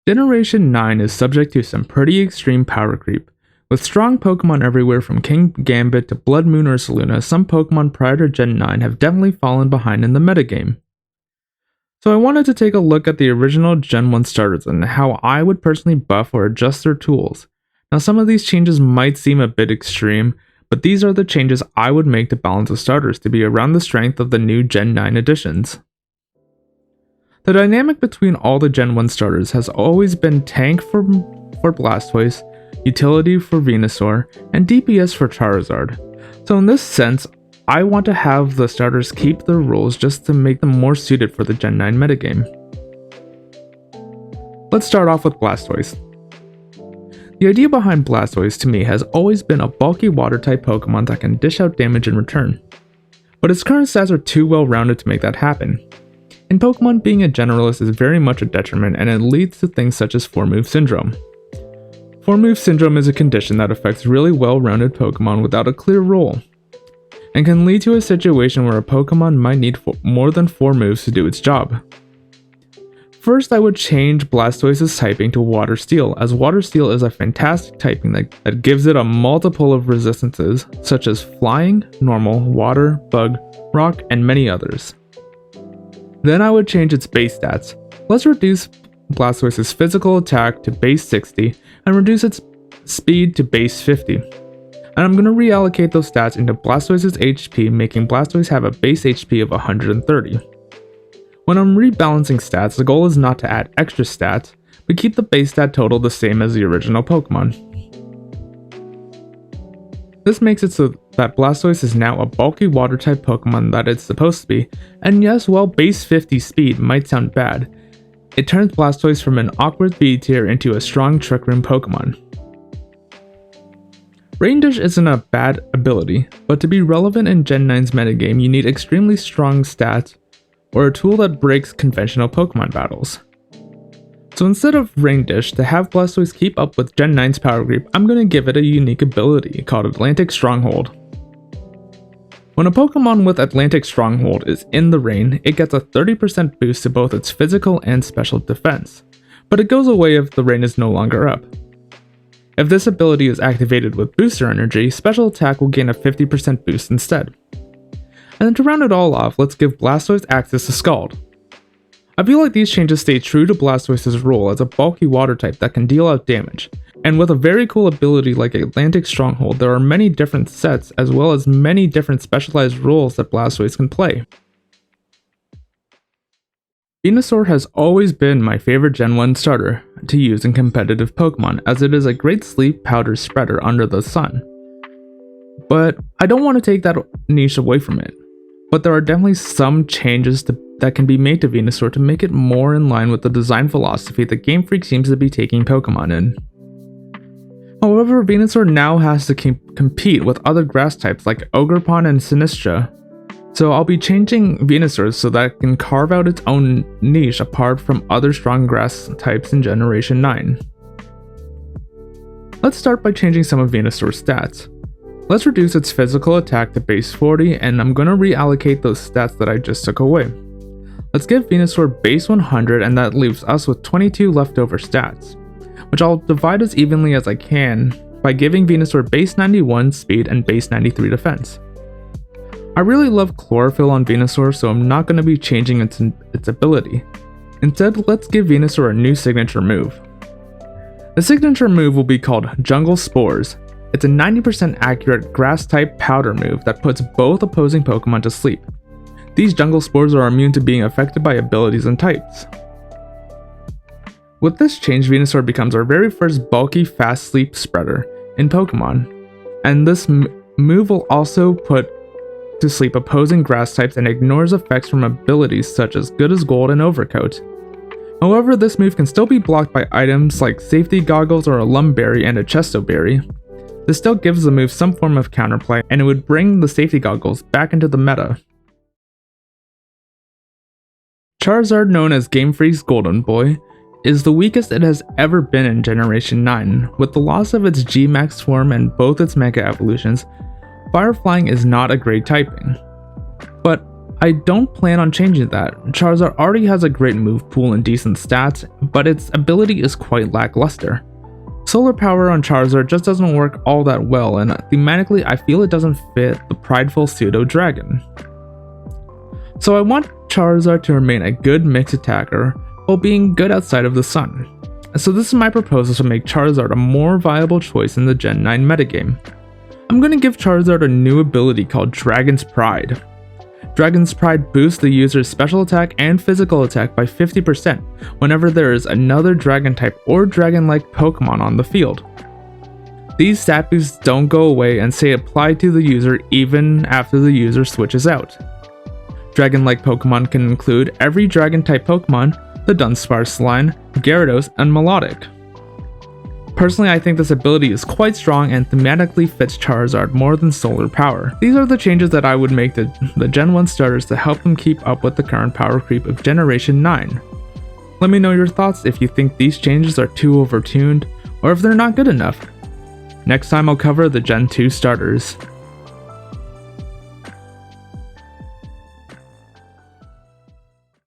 Generation 9 is subject to some pretty extreme power creep. With strong Pokemon everywhere from King Gambit to Blood Moon Ursaluna, some Pokemon prior to Gen 9 have definitely fallen behind in the metagame. So I wanted to take a look at the original Gen 1 starters and how I would personally buff or adjust their tools. Now some of these changes might seem a bit extreme, but these are the changes I would make to balance the starters to be around the strength of the new Gen 9 additions. The dynamic between all the Gen 1 starters has always been tank for Blastoise, utility for Venusaur, and DPS for Charizard. So in this sense, I want to have the starters keep their roles just to make them more suited for the Gen 9 metagame. Let's start off with Blastoise. The idea behind Blastoise to me has always been a bulky water-type Pokemon that can dish out damage in return. But its current stats are too well-rounded to make that happen. In Pokemon, being a generalist is very much a detriment, and it leads to things such as 4-move syndrome. 4-move syndrome is a condition that affects really well-rounded Pokemon without a clear role, and can lead to a situation where a Pokemon might need more than 4 moves to do its job. First, I would change Blastoise's typing to Water Steel, as Water Steel is a fantastic typing that gives it a multiple of resistances, such as Flying, Normal, Water, Bug, Rock, and many others. Then I would change its base stats. Let's reduce Blastoise's physical attack to base 60 and reduce its speed to base 50. And I'm going to reallocate those stats into Blastoise's HP, making Blastoise have a base HP of 130. When I'm rebalancing stats, the goal is not to add extra stats, but keep the base stat total the same as the original Pokemon. This makes it so that Blastoise is now a bulky water-type Pokemon that it's supposed to be, and yes, while base 50 speed might sound bad, it turns Blastoise from an awkward B tier into a strong Trick Room Pokemon. Rain Dish isn't a bad ability, but to be relevant in Gen 9's metagame, you need extremely strong stats or a tool that breaks conventional Pokemon battles. So instead of Rain Dish, to have Blastoise keep up with Gen 9's power creep, I'm going to give it a unique ability called Atlantic Stronghold. When a Pokemon with Atlantic Stronghold is in the rain, it gets a 30% boost to both its physical and special defense, but it goes away if the rain is no longer up. If this ability is activated with booster energy, special attack will gain a 50% boost instead. And then to round it all off, let's give Blastoise access to Scald. I feel like these changes stay true to Blastoise's role as a bulky water type that can deal out damage, and with a very cool ability like Atlantic Stronghold, there are many different sets as well as many different specialized roles that Blastoise can play. Venusaur has always been my favorite Gen 1 starter to use in competitive Pokemon, as it is a great sleep powder spreader under the sun. But I don't want to take that niche away from it. But there are definitely some changes that can be made to Venusaur to make it more in line with the design philosophy that Game Freak seems to be taking Pokemon in. However, Venusaur now has to compete with other grass types like Ogerpon and Sinistra, so I'll be changing Venusaur so that it can carve out its own niche apart from other strong grass types in Generation 9. Let's start by changing some of Venusaur's stats. Let's reduce its physical attack to base 40, and I'm going to reallocate those stats that I just took away. Let's give Venusaur base 100, and that leaves us with 22 leftover stats, which I'll divide as evenly as I can by giving Venusaur base 91 speed and base 93 defense. I really love Chlorophyll on Venusaur, so I'm not going to be changing its ability. Instead, let's give Venusaur a new signature move. The signature move will be called Jungle Spores. It's a 90% accurate grass-type powder move that puts both opposing Pokemon to sleep. These Jungle Spores are immune to being affected by abilities and types. With this change, Venusaur becomes our very first bulky fast sleep spreader in Pokemon, and this move will also put to sleep opposing grass types and ignores effects from abilities such as Good as Gold and Overcoat. However, this move can still be blocked by items like Safety Goggles or a Lumberry and a Chesto Berry. This still gives the move some form of counterplay, and it would bring the Safety Goggles back into the meta. Charizard, known as Game Freak's Golden Boy, is the weakest it has ever been in Generation 9. With the loss of its G-Max form and both its Mega Evolutions, Fire Flying is not a great typing. But I don't plan on changing that. Charizard already has a great move pool and decent stats, but its ability is quite lackluster. Solar Power on Charizard just doesn't work all that well, and thematically I feel it doesn't fit the prideful pseudo-dragon. So I want Charizard to remain a good mixed attacker while being good outside of the sun. So this is my proposal to make Charizard a more viable choice in the Gen 9 metagame. I'm going to give Charizard a new ability called Dragon's Pride. Dragon's Pride boosts the user's special attack and physical attack by 50% whenever there is another dragon type or dragon-like Pokemon on the field. These stat boosts don't go away and stay applied to the user even after the user switches out. Dragon-like Pokemon can include every dragon-type Pokemon, the Dunsparce line, Gyarados, and Melodic. Personally, I think this ability is quite strong and thematically fits Charizard more than Solar Power. These are the changes that I would make to the Gen 1 starters to help them keep up with the current power creep of Generation 9. Let me know your thoughts if you think these changes are too overtuned or if they're not good enough. Next time I'll cover the Gen 2 starters.